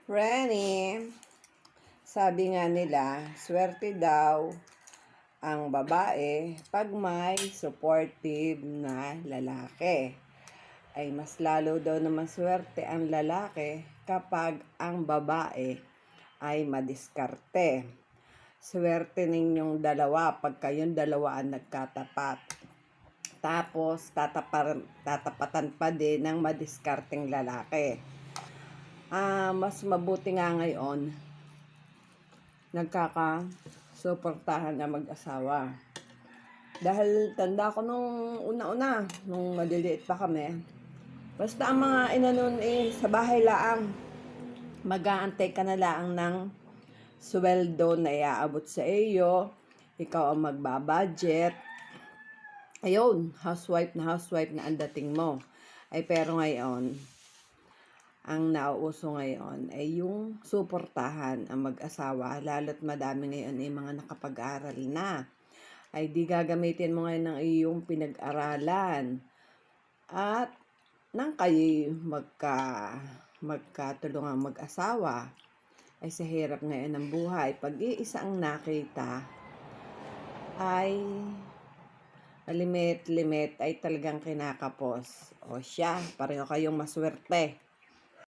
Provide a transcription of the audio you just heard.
Renny, sabi nga nila, swerte daw ang babae pag may supportive na lalaki. Ay mas lalo daw naman swerte ang lalaki kapag ang babae ay madiskarte. Swerte ninyong dalawa pag kayong dalawa ang nagkatapat. Tapos tatapatan pa din ng madiskarteng lalaki. Mas mabuti nga ngayon nagkakasuportahan na mag-asawa. Dahil tanda ko nung una-una, nung maliliit pa kami, basta ang mga inanon sa bahay laang, mag-aantay ka na laang ng sweldo na iaabot sa iyo, ikaw ang magbabudget. Ayun, housewife na ang dating mo. Ay pero ngayon, ang nauuso ngayon ay yung suportahan ang mag-asawa, lalo't madami ngayon ay mga nakapag-aral na. Ay di gagamitin mo ngayon ng iyong pinag-aralan. At nang kayo magkatulungang mag-asawa, ay sa hirap ngayon ng buhay, pag-iisa ang nakita, ay limit ay talagang kinakapos. O siya, pareho kayong maswerte.